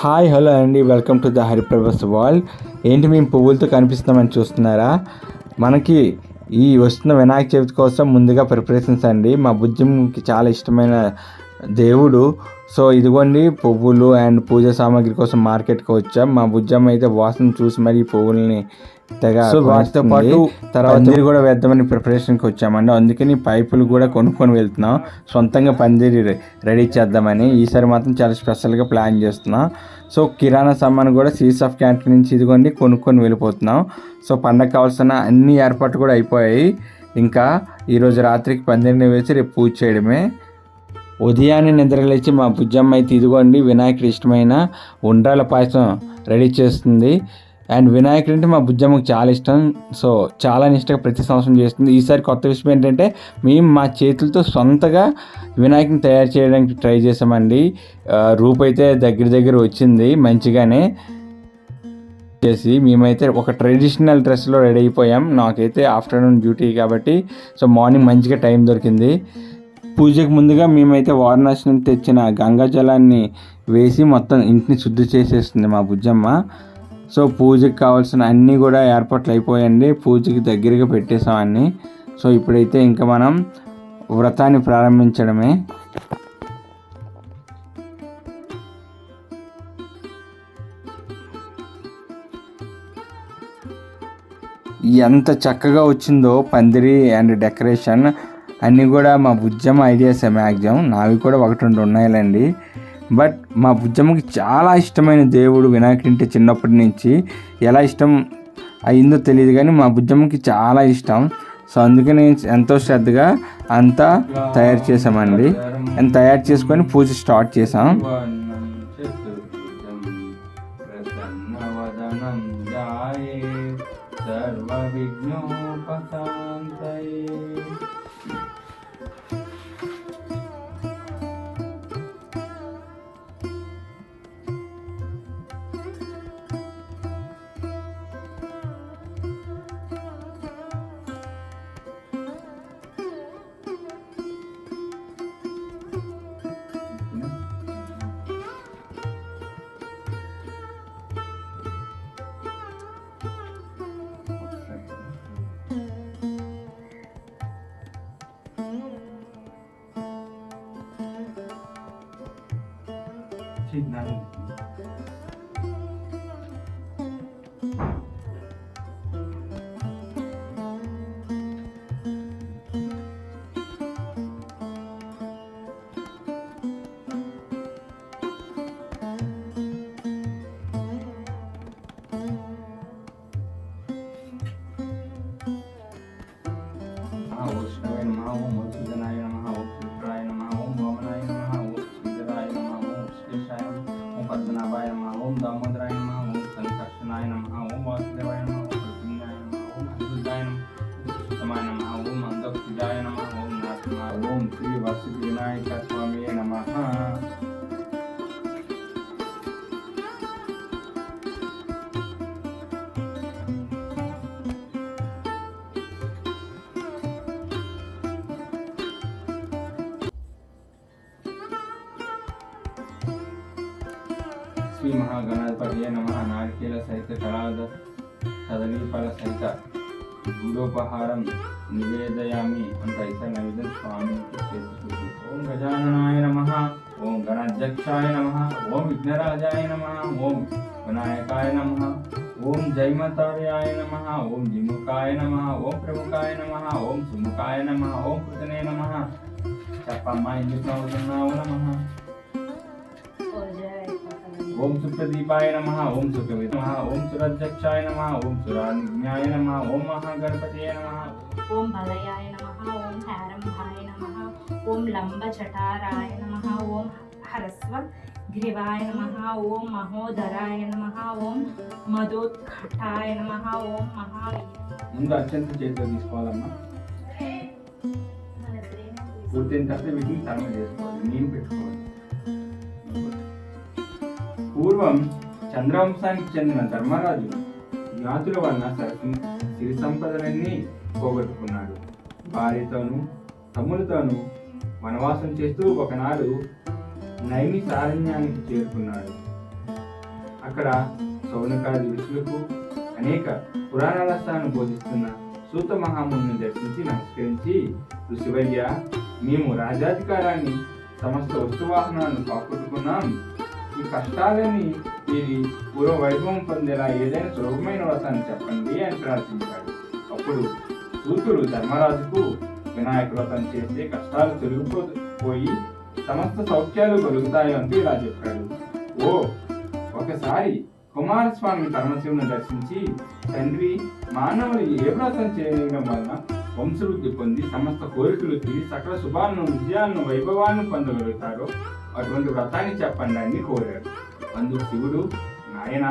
Hi hello అండి, welcome to the హరిప్రభస్ world. ఏంటి మేము పువ్వులతో కనిపిస్తున్నామని చూస్తున్నారా? మనకి ఈ వస్తున్న వినాయక చవితి కోసం ముందుగా ప్రిపరేషన్స్ అండి. మా బుజ్జంకి చాలా ఇష్టమైన దేవుడు. సో ఇదిగోండి పువ్వులు అండ్ పూజ సామాగ్రి కోసం మార్కెట్కి వచ్చాం. మా బుజ్జమ్మ అయితే వాసన చూసి మరి పువ్వుల్ని తెగ, సో వాటితో పాటు తర్వాత పందిరి కూడా వేద్దామని ప్రిపరేషన్కి వచ్చామండి. అందుకని పైపులు కూడా కొనుక్కొని వెళ్తున్నాం, సొంతంగా పందిరి రెడీ చేద్దామని. ఈసారి మాత్రం చాలా స్పెషల్గా ప్లాన్ చేస్తున్నాం. సో కిరాణా సామాన్ కూడా సీస్ ఆఫ్ క్యాంటీన్ నుంచి ఇదిగోండి కొనుక్కొని వెళ్ళిపోతున్నాం. సో పండగ కావాల్సిన అన్ని ఏర్పాట్లు కూడా అయిపోయాయి. ఇంకా ఈరోజు రాత్రికి పందిరిని వేసి రేపు పూజ చేయడమే. ఉదయాన్నే నిద్రలేచి మా బుజ్జమ్మ అయితే ఇదిగోండి వినాయకుడి ఇష్టమైన ఉండ్రాల పాయసం రెడీ చేస్తుంది. అండ్ వినాయకుడు అంటే మా బుజ్జమ్మకి చాలా ఇష్టం. సో చాలా నిష్టగా ప్రతి సంవత్సరం చేస్తుంది. ఈసారి కొత్త విషయం ఏంటంటే మేము మా చేతులతో సొంతగా వినాయకుని తయారు చేయడానికి ట్రై చేసామండి. రూపు అయితే దగ్గర వచ్చింది మంచిగానే చేసి. మేమైతే ఒక ట్రెడిషనల్ డ్రెస్లో రెడీ అయిపోయాం. నాకైతే ఆఫ్టర్నూన్ డ్యూటీ కాబట్టి సో మార్నింగ్ మంచిగా టైం దొరికింది. పూజకు ముందుగా మేమైతే వారణాసి నుంచి తెచ్చిన గంగా జలాన్ని వేసి మొత్తం ఇంటిని శుద్ధి చేసేస్తుంది మా బుజ్జమ్మ. సో పూజకి కావాల్సిన అన్నీ కూడా ఏర్పాట్లు అయిపోయండి. పూజకి దగ్గరగా పెట్టేసాం అన్నీ. సో ఇప్పుడైతే ఇంకా మనం వ్రతాన్ని ప్రారంభించడమే. ఎంత చక్కగా వచ్చిందో పందిరి అండ్ డెకరేషన్ అన్నీ కూడా మా బుజ్జమ్మ ఐడియాసే. మ్యాక్సిమం నావి కూడా 1-2 ఉన్నాయిలేండి. బట్ మా బుజ్జమ్మకి చాలా ఇష్టమైన దేవుడు వినాయకుడు అంటే చిన్నప్పటి నుంచి. ఎలా ఇష్టం అయిందో తెలియదు కానీ మా బుజ్జమ్మకి చాలా ఇష్టం. సో అందుకని ఎంతో శ్రద్ధగా అంతా తయారు చేసామండి. అండ్ తయారు చేసుకొని పూజ స్టార్ట్ చేసాం. ఓం శ్రీ వరసిద్ధి వినాయక స్వామి నమః. శ్రీ మహాగణాధిపతయే నమః. నారికేల సహిత కదలీ ఫల సహిత గుడోపహారం నివేదయామి అంత అయితే నైవేద్యం స్వామికి చేసి. ఓం గజాననాయ నమః, ఓం గణాధ్యక్షాయ నమః, ఓం విఘ్నరాజాయ నమః, ఓం వినాయకాయ నమః, ఓం జైమతార్యాయ నమః, ఓం జిముఖాయ నమః, ఓం ప్రముఖాయ నమః, ఓం సుముఖాయ నమః, ఓం కృతనే నమః. చెప్పమ్మా ఎందుకు నవ్వుతున్నావు? నమః. ఓం సుప్రదీపాయ నమః, ఓం సుకవి నమః, ఓం సురాధ్యక్షాయ నమః, ఓం సురాజ్ఞాయ నమః, ఓం మహాగణపతయే నమః, ఓం బలయాయ నమః, ఓం హారంభాయ నమః, ఓం లంబచటారాయ నమః, ఓం హరస్వ గ్రీవాయ నమః, ఓం మహోదరాయ నమః, ఓం మధోత్కటాయ నమః, ఓం ముందు అత్యంత చేతిలో తీసుకోవాలమ్మా. పూర్తయిన తర్వాత వీటిని తరమ చేసుకోవాలి, నేను పెట్టుకోవాలి. పూర్వం చంద్రవంశానికి చెందిన ధర్మరాజు జ్ఞాతుల వలన సిరి సంపదలన్నీ పోగొట్టుకున్నాడు. భార్యతోనూ తమ్ములతోనూ వనవాసం చేస్తూ ఒకనాడు నైమిసారణ్యానికి చేరుకున్నాడు. అక్కడ సౌనకాది ఋషులకు అనేక పురాణాల స్థానం బోధిస్తున్న సూత మహాముని దర్శించి నమస్కరించి, ఋషివర్య, మేము రాజాధికారాన్ని సమస్త వస్తువాహనాలను కాపాడుకున్నాం. ఈ కష్టాలని తీరి పూర్వ వైభవం పొందేలా ఏదైనా సులభమైన వ్రతాన్ని చెప్పండి అని ప్రార్థించాడు. అప్పుడు సూతుడు ధర్మరాజుకు వినాయక వ్రతం చేస్తే కష్టాలు తొలగిపోయి సమస్త సౌఖ్యాలు కలుగుతాయి అంటూ ఇలా చెప్పాడు. ఒకసారి కుమారస్వామి పరమశివుని దర్శించి, తండ్రి, మానవులు ఏ వ్రతం చేయడం వలన వంశవృద్ధి పొంది సమస్త కోరికలు తీరి సకల శుభాలను, విజయాలను, వైభవాలను పొందగలుగుతారో అటువంటి వ్రతాన్ని చెప్పండి అని కోరాడు. అందుకు శివుడు, నాయన,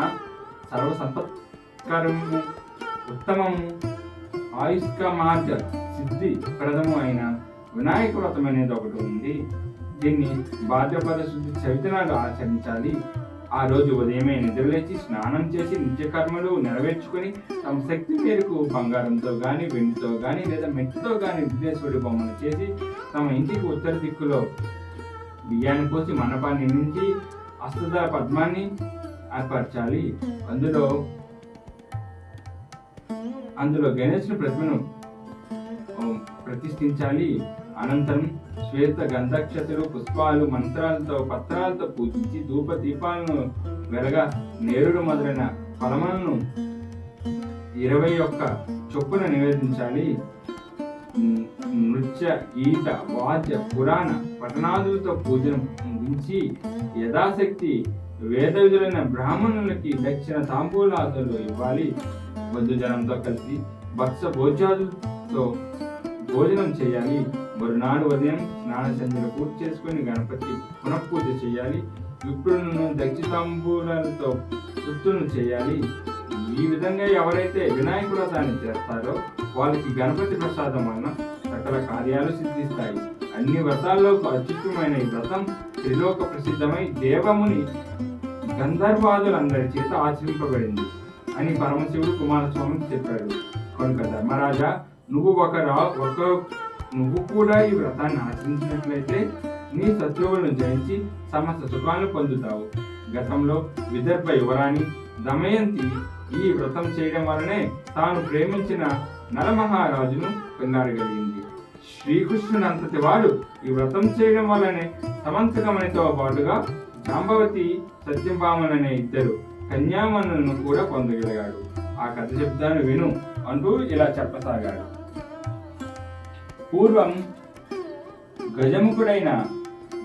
సర్వ సంపత్కరము, ఉత్తమము, ఆయుష్కమార్గ సిద్ధి ప్రదము అయిన వినాయక వ్రతం అనేది ఒకటి ఉంది. దీన్ని భాద్రపద శుద్ధి చవితి నాడు ఆచరించాలి. ఆ రోజు ఉదయమే నిద్రలేచి స్నానం చేసి నిత్యకర్మలు నెరవేర్చుకుని తమ శక్తి మేరకు బంగారంతో గాని, వెండితో గాని లేదా మెట్టుతో గాని విఘ్నేశ్వరుడి బొమ్మను చేసి తమ ఇంటికి ఉత్తర దిక్కులో బియ్యాన్ని పోసి మండపాన్ని నిర్మించి అష్టదళ పద్మాన్ని ఏర్పరచాలి. అందులో గణేశుని ప్రతిమను ప్రతిష్ఠించాలి. అనంతరం శ్వేత గంధక్షతలు, పుష్పాలు, మంత్రాలతో, పత్రాలతో పూజించి ధూప దీపాలను వెలగా నేరుడు మొదలైన ఫలములను 21 చొప్పున నివేదించాలి. నృత్య, గీత, వాద్య, పురాణ పఠనాదులతో పూజను ముగించి యథాశక్తి వేద విధులైన బ్రాహ్మణులకి దక్షిణ తాంబూలాదులు ఇవ్వాలి. బంధుజనంతో కలిసి భక్త భోజ్యాదులతో భోజనం చేయాలి. మరునాడు ఉదయం స్నాన సంధ్యలు పూర్తి చేసుకుని గణపతి పునఃపూజ చేయాలి. విప్రులను దక్షితాంబూలాలతో తృప్తులను చేయాలి. ఈ విధంగా ఎవరైతే వినాయక వ్రతాన్ని చేస్తారో వాళ్ళకి గణపతి ప్రసాదం వలన సకల కార్యాలు సిద్ధిస్తాయి. అన్ని వ్రతాల్లో అత్యుత్తమైన ఈ వ్రతం త్రిలోక ప్రసిద్ధమై దేవముని గంధర్వాదులందరి చేత ఆచరింపబడింది అని పరమశివుడు కుమారస్వామికి చెప్పాడు. కనుక ధర్మరాజా, నువ్వు కూడా ఈ వ్రతాన్ని ఆచరించినట్లయితే నీ శత్రువులను జయించి సమస్త సుఖాలను పొందుతావు. గతంలో విదర్భ యువరాణి దమయంతి ఈ వ్రతం చేయడం వలనే తాను ప్రేమించిన నరమహారాజును పొందగలిగింది. శ్రీకృష్ణునంతటి వాడు ఈ వ్రతం చేయడం వల్లనే సమంతకమణితో పాటుగా జాంబవతి, సత్యభామలనే 2 కన్యామణులను కూడా పొందగలిగాడు. ఆ కథ శబ్దాన్ని విను అంటూ ఇలా చెప్పసాగాడు. పూర్వం గజముఖుడైన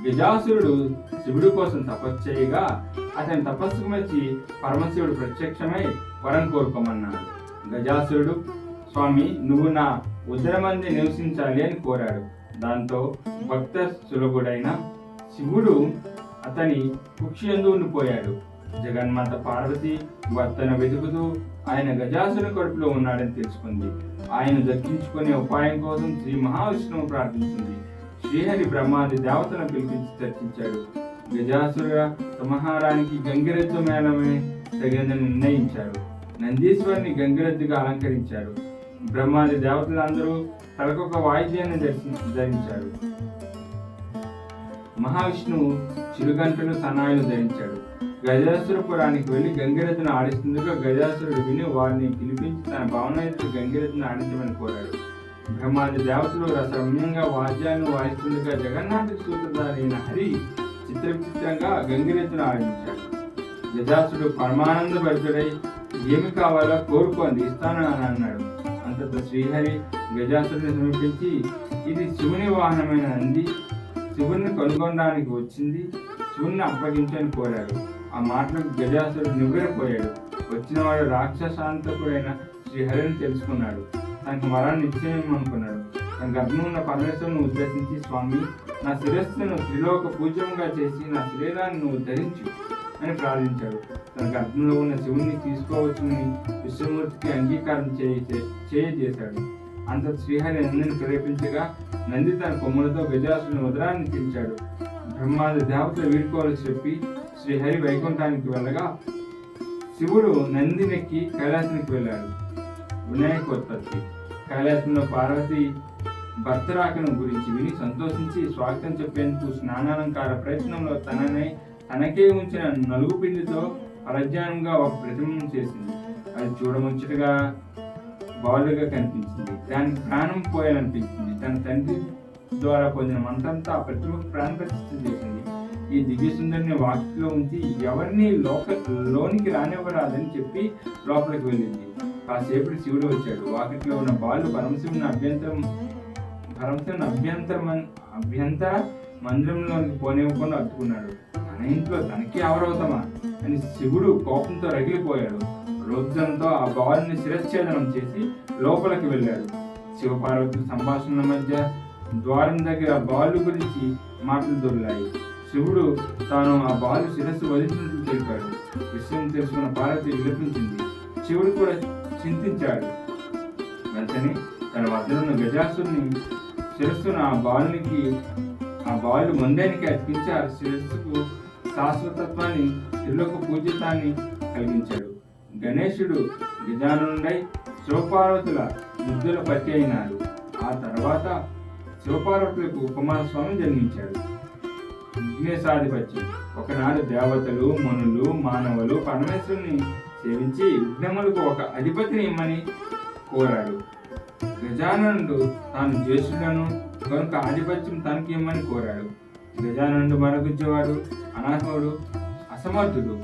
గజాసురుడు శివుడి కోసం తపస్సు చేయగా అతని తపస్సుకు మెచ్చి పరమశివుడు ప్రత్యక్షమై వరం కోరుకోమన్నాడు. గజాసురుడు, స్వామి, నువ్వు నా ఉదరమంది నివసించాలి అని కోరాడు. దాంతో భక్త సులభుడైన శివుడు అతని కుక్షియందు ఉండిపోయాడు. జగన్మాత పార్వతి భర్తను వెతుకుతూ ఆయన గజాసురుని కడుపులో ఉన్నాడని తెలుసుకుంది. ఆయన దక్కించుకునే ఉపాయం కోసం శ్రీ మహావిష్ణువు ప్రార్థించింది. శ్రీహరి బ్రహ్మాది దేవతను పిలిపించి చర్చించాడు. గజాసుర సంహారానికి గంగిరెద్దు మేళమే తగినదని నిర్ణయించాడు. నందీశ్వరుని గంగిరెద్దుగా అలంకరించాడు. బ్రహ్మాది దేవతలందరూ తలకొక వాయిద్యాన్ని ధరించాడు. మహావిష్ణువు చిరుగంటలు, సన్నాయిలు ధరించాడు. గజాసురపురానికి వెళ్లి గంగిరెద్దును ఆడిస్తుండగా గజాసురుడు విని వారిని పిలిపించి తన భవనయుడు గంగిరెద్దును ఆడించమని కోరాడు. బ్రహ్మాది దేవతలు రసరమ్యంగా వాద్యాలను వాయిస్తుండగా జగన్నాథుడి సూత్రధారి అయిన హరి చిత్రవిచిత్రంగా గంగిరెద్దును ఆడించాడు. గజాసురుడు పరమానంద భరితుడై ఏమి కావాలో కోరుకోండి, ఇస్తాను అని అన్నాడు. అంతటా శ్రీహరి గజాసురుని సమీపించి, ఇది శివుని వాహనమైన నంది, శివుని కనుగొనడానికి వచ్చింది, శివుని అప్పగించని కోరాడు. ఆ మాటలకు గజాసురుడు నివ్వెరపోయాడు. వచ్చినవాడు రాక్షసాంతకుడైన శ్రీహరిని తెలుసుకున్నాడు. తనకు వరాన్ని నిశ్చయమనుకున్నాడు. తన గర్భంలో ఉన్న పరమేశ్వరుని ఉద్దేశించి, స్వామి, నా శిరస్సును త్రిలోక పూజ్యంగా చేసి నా శరీరాన్ని నువ్వు ధరించు అని ప్రార్థించాడు. తన గర్భంలో ఉన్న శివుణ్ణి తీసుకోవచ్చునని విష్ణుమూర్తికి అంగీకారం చేశాడు. అంత శ్రీహరి నందిని ప్రేరేపించగా నంది తన కొమ్ములతో గజాసురుని ఉదరాన్ని తీర్చాడు. బ్రహ్మాది దేవతలు వీడుకోవాలని చెప్పి శ్రీహరి వైకుంఠానికి వెళ్ళగా శివుడు నందినెక్కి కైలాసానికి వెళ్ళాడు. వినాయకోత్పత్తి. కైలాసంలో పార్వతి భర్త రాకను గురించి విని సంతోషించి స్వాగతం చెప్పేందుకు స్నానాలంకార ప్రయత్నంలో తనకే ఉంచిన నలుగు పిండితో పరధ్యానంగా ఒక ప్రతిమను చేసింది. అది చూడముచ్చటగా బాలుగా కనిపించింది. దానికి ప్రాణం పోయాలనిపించింది. తన తండ్రి ద్వారా పొందిన మంత్రంతో ఆ ప్రతిమకు ప్రాణ ప్రతిష్ఠ చేసింది. ఈ దివ్య సుందరిని వాకిట్లో ఉంచి ఎవరిని లోనికి రానివ్వరాదని చెప్పి లోపలికి వెళ్ళింది. కాసేపటి శివుడు వచ్చాడు. వాకిట్లో ఉన్న బాలు పరమశివుని అభ్యంతర మందిరంలోకి పోనివ్వకుండా అడ్డుకున్నాడు. తన ఇంట్లో తనకి అవరవుతామా అని శివుడు కోపంతో రగిలిపోయాడు. రౌద్రంతో ఆ బాలుని శిరచ్ఛేదనం చేసి లోపలికి వెళ్ళాడు. శివపార్వతుల సంభాషణల మధ్య ద్వారం దగ్గర బాలు గురించి మాటలు దొరికాయి. శివుడు తాను ఆ బాలు శిరస్సు వదిలినట్లు తెలిపాడు. విషయం తెలుసుకున్న పార్వతి విలపించింది. శివుడు కూడా చింతించాడు. వెంటనే తన వద్దనున్న గజాసుని శిరస్సును ఆ బాలు ముందానికి అతికించి ఆ శిరస్సుకు శాశ్వతత్వాన్ని త్రిలోక పూజితాన్ని కలిగించాడు. గణేశుడు గజానుడై శివపార్వతుల ముద్దుల పట్టి అయినాడు. ఆ తర్వాత శివపార్వతులకు కుమారస్వామి జన్మించాడు. విఘ్నేశాధిపత్యం. ఒకనాడు దేవతలు, మునులు, మానవులు పరమేశ్వరుని సేవించి విఘ్నములకు ఒక అధిపతిని ఇమ్మని కోరాడు. గజాననుడు తాను జ్యేష్ఠులను కనుక ఆధిపత్యం తనకి ఇమ్మని కోరాడు. గజాననుడు మరుగుజ్జేవాడు, అనాథముడు, అసమర్థుడు.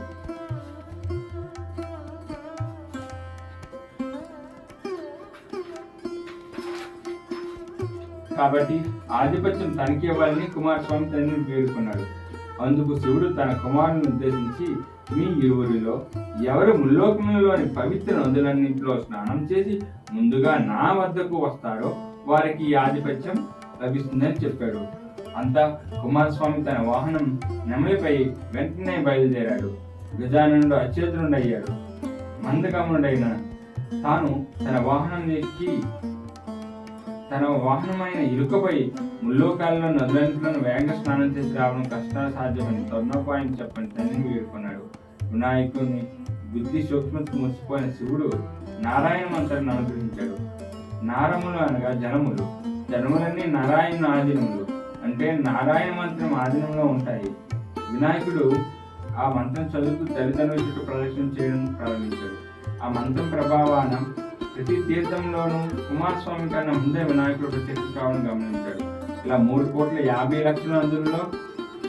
కాబట్టి ఆధిపత్యం తనకి ఇవ్వాలని కుమారస్వామి తండ్రిని వేడుకున్నాడు. అందుకు శివుడు తన కుమారుని ఉద్దేశించి, మీ ఇరువురిలో ఎవరు ముల్లోకములలోని పవిత్ర నదులన్నింటిలో స్నానం చేసి ముందుగా నా వద్దకు వస్తారో వారికి ఈ ఆధిపత్యం లభిస్తుందని చెప్పాడు. అంతా కుమారస్వామి తన వాహనం నెమలిపై వెంటనే బయలుదేరాడు. గజాననుడు అచేతనుడయ్యాడు. మందగమనుడైన తాను తన వాహనమైన ఇరుకపై ముల్లోకాలలో నదులన్నింటిలో వేగంగా స్నానం చేసి రావడం కష్టాసాధ్యమని తరుణోపాయం చెప్పని తండ్రిని వేడుకున్నాడు. వినాయకుని బుద్ధి సూక్ష్మతకు ముసిపోయిన శివుడు నారాయణ మంత్రాన్ని అనుగ్రహించాడు. నారములు అనగా జనములు. జనములన్నీ నారాయణ ఆధీనములు, అంటే నారాయణ మంత్రం ఆధీనంలో ఉంటాయి. వినాయకుడు ఆ మంత్రం చదువుతూ తల్లిదండ్రుల చుట్టూ ప్రదక్షిణ చేయడం ప్రారంభించాడు. ఆ మంత్రం ప్రభావాన ప్రతి తీర్థంలోనూ కుమారస్వామి కన్నా ముందే వినాయకుడు ప్రత్యక్ష కావడం గమనించాడు. ఇలా 3,50,00,000 నదులలో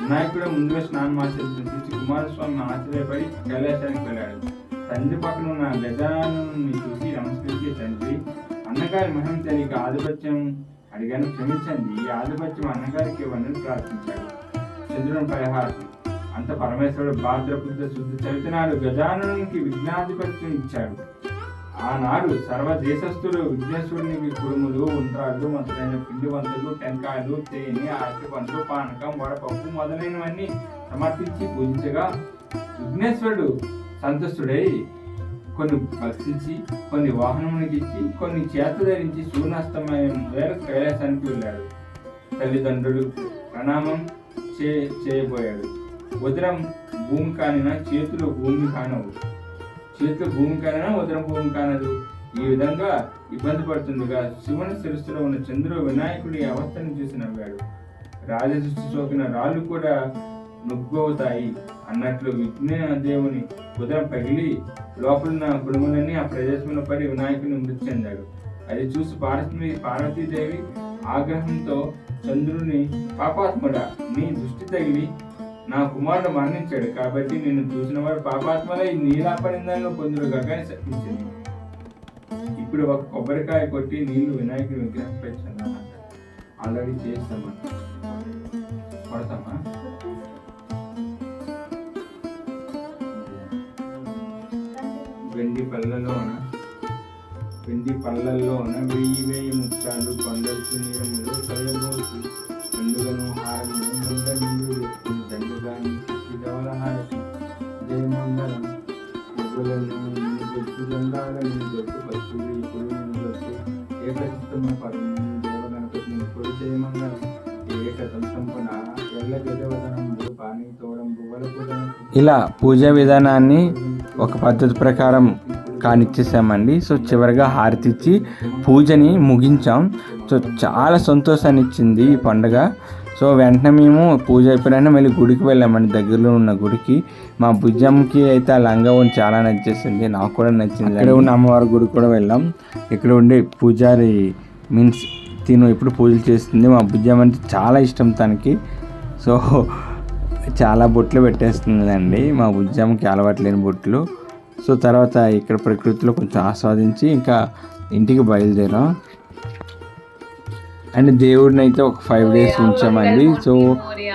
వినాయకుడు ముందుగా స్నానం ఆచరించి కుమారస్వామి ఆశ్చర్యపడి కైలాసానికి వెళ్ళాడు. తండ్రి పక్కన ఉన్న గజాననుని చూసి నమస్కరించి, తండ్రి, అన్నగారి మహిమ తెలియక ఆధిపత్యం అడిగాను, క్షమించండి. ఈ ఆధిపత్యం అన్నగారికి ఇవ్వని ప్రార్థించాడు. చంద్రుని పరిహారం. అంత పరమేశ్వరుడు భాద్రపుత్ర శుద్ధ చవితినాడు గజాననునికి విఘ్నాధిపత్యం ఇచ్చాడు. ఆనాడు సర్వ దేశస్థులు విఘ్నేశ్వరునికి కుడుములు, ఉండ్రాళ్ళు, మొదలైన పిండి వంటలు, టెంకాయలు, తేనె, అరటి పండ్లు, పానకం, వడపప్పు మొదలైనవన్నీ సమర్పించి పూజించగా విఘ్నేశ్వరుడు సంతుష్టుడై కొన్ని భక్షించి, కొన్ని వాహనమునికి ఇచ్చి, కొన్ని చేత ధరించి సూర్యాస్తమయం వేళ కైలాసానికి వెళ్ళాడు. తల్లిదండ్రులు ప్రణామం చేయబోయాడు. ఉదరం భూమి కానినా చేతులు భూమి కానవు, చేతులు భూమి కానినా ఉదరం భూమి కానదు. ఈ విధంగా ఇబ్బంది పడుతుండగా శివుని శిరస్సులో ఉన్న చంద్రుడు వినాయకుడి అవస్థను చూసి నవ్వాడు. రాజదృష్టి సోకిన రాళ్ళు కూడా నుగ్గవుతాయి అన్నట్లు విఘ్నదేవుని ఉదరం పగిలి లోపలున్న కుడుములన్నీ ఆ ప్రదేశంలో పడి వినాయకుని మృతి చెందాడు. అది చూసి పార్వతీదేవి ఆగ్రహంతో చంద్రుని, పాపాత్ముడా, నీ దృష్టి తగిలి నా కుమారుడు మరణించాడు, కాబట్టి నిన్ను చూసిన వారు పాపాత్మలై నీలాపనిందాలను పొందుడుగా శపించింది. ఇప్పుడు ఒక కొబ్బరికాయ కొట్టి నీళ్లు వినాయకుని విగ్రహంపై చల్లాలంట. ఆల్రెడీ చేస్తామా, కొడతామా? వెండి పళ్ళల్లోన 1000 ముత్యాలు, కొండలు నీరములు, కయ్యబోసు పండుగను హారము, ముంద నీళ్లు వేసుకుని దండుగాని హారతి జయమంగళం పువ్వులను గొట్టు జెండాలని గొట్టు పశువులు ఇప్పుడు గొట్టు ఏకచిత్తమ పరము దేవగణపతిని కొడు జయమంగళం ఏకతం సంపన ఎల్ల గజవదనంబు పానీ తోడంబు వలపుదనం. ఇలా పూజా విధానాన్ని ఒక పద్ధతి ప్రకారం కానిచ్చేసామండి. సో చివరిగా హారతి ఇచ్చి పూజని ముగించాం. సో చాలా సంతోషాన్ని ఇచ్చింది ఈ పండుగ. సో వెంటనే మేము పూజ అయిపోయినా మళ్ళీ గుడికి వెళ్ళామండి, దగ్గరలో ఉన్న గుడికి. మా బుజ్జమ్మకి అయితే ఆ లంగా ఓణి చాలా నచ్చేసింది, నాకు కూడా నచ్చింది. ఇక్కడ ఉన్న అమ్మవారి గుడికి కూడా వెళ్ళాం. ఇక్కడ ఉండే పూజారి మీన్స్ తిను ఎప్పుడు పూజలు చేస్తుంది. మా బుజ్జమ్మ అంటే చాలా ఇష్టం తనకి. సో చాలా బొట్లు పెట్టేస్తుందండి మా బుజ్జమ్మకి, అలవాటు లేని బొట్లు. సో తర్వాత ఇక్కడ ప్రకృతిలో కొంచెం ఆస్వాదించి ఇంకా ఇంటికి బయలుదేరాం. అండ్ దేవుడిని అయితే ఒక 5 days ఉంచామండి. సో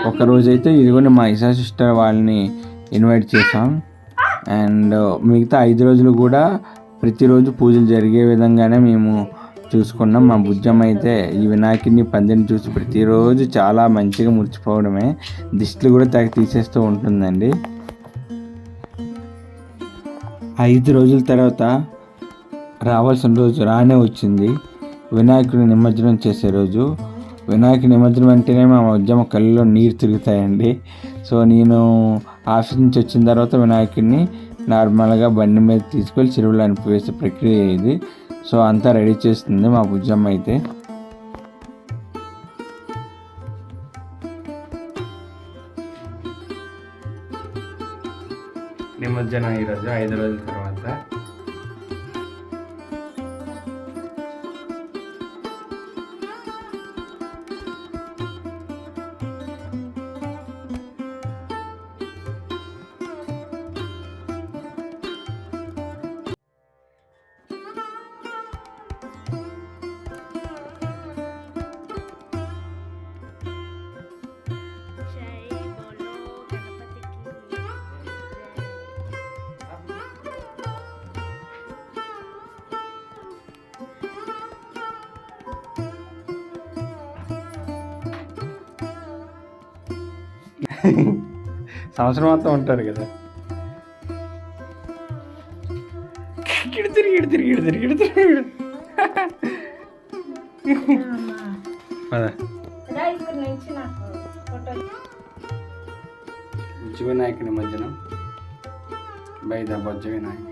ఒకరోజు అయితే ఇదిగోండి మా ఇషా సిస్టర్ వాళ్ళని ఇన్వైట్ చేసాం. అండ్ మిగతా 5 రోజులు కూడా ప్రతిరోజు పూజలు జరిగే విధంగానే మేము చూసుకున్నాం. మా బుజ్జమ్మ అయితే ఈ వినాయకుడిని పందిని చూసి ప్రతిరోజు చాలా మంచిగా మురిచిపోవడమే, దిష్టిలు కూడా తెగ తీసేస్తూ ఉంటుందండి. 5 రోజుల తర్వాత రావాల్సిన రోజు రానే వచ్చింది, వినాయకుడిని నిమజ్జనం చేసే రోజు. వినాయకుడి నిమజ్జనం అంటేనే మా బుజ్జమ్మ కళ్ళలో నీరు తిరుగుతాయండి. సో నేను ఆఫీస్ నుంచి వచ్చిన తర్వాత వినాయకుడిని నార్మల్గా బండి మీద తీసుకెళ్ళి చెరువులో అనిపివేసే ప్రక్రియ ఇది. సో అంతా రెడీ చేస్తుంది మా బుజ్జమ్మ అయితే. నిమజ్జనం ఈరోజు 5 రోజుల తర్వాత. సంవత్సరం మొత్తం ఉంటారు కదా. బుజ్జ వినాయక నిమజ్జనం బై ద బొజ్జ వినాయక.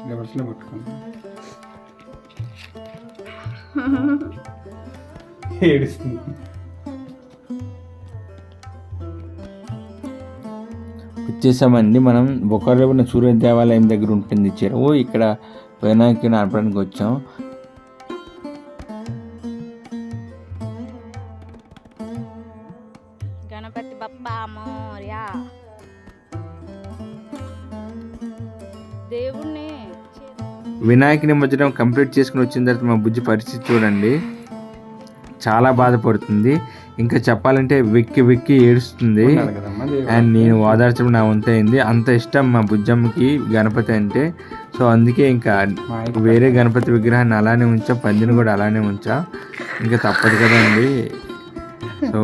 లెవర్స్లో పట్టుకుంటాం, ఏడుస్తుంది. వచ్చేసామండి మనం. బొకారోలో ఉన్న సూర్య దేవాలయం దగ్గర ఉంటుంది చెరువు, ఇక్కడ వినాయకుని ఆడడానికి వచ్చాం. గణపతి బప్పా మోర్యా. దేవుణ్ణి వినాయక నిమజ్జనం కంప్లీట్ చేసుకుని వచ్చిన తర్వాత మా బుజ్జి పరిస్థితి చూడండి, చాలా బాధపడుతుంది. ఇంకా చెప్పాలంటే వెక్కి వెక్కి ఏడుస్తుంది. అండ్ నేను ఓదార్చడం నా వంతు అయింది. అంత ఇష్టం మా బుజ్జమ్మకి గణపతి అంటే. సో అందుకే ఇంకా వేరే గణపతి విగ్రహాన్ని అలానే ఉంచా, పందిని కూడా అలానే ఉంచా, ఇంకా తప్పదు కదండి. సో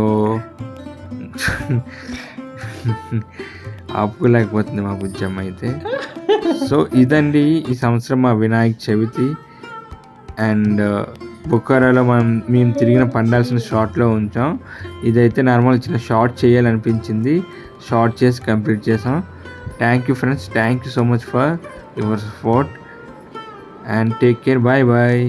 ఆపుకోలేకపోతుంది మా బుజ్జమ్మ అయితే. సో ఇదండి ఈ సంవత్సరం మా వినాయక చవితి. అండ్ బొకారోలో మేము తిరిగిన పండాల్సిన షార్ట్లో ఉంచాం. ఇదైతే నార్మల్ చిన్న షార్ట్ చేయాలనిపించింది, షార్ట్ చేసి కంప్లీట్ చేసాం. Thank you friends, thank you so much for your support and take care. Bye bye.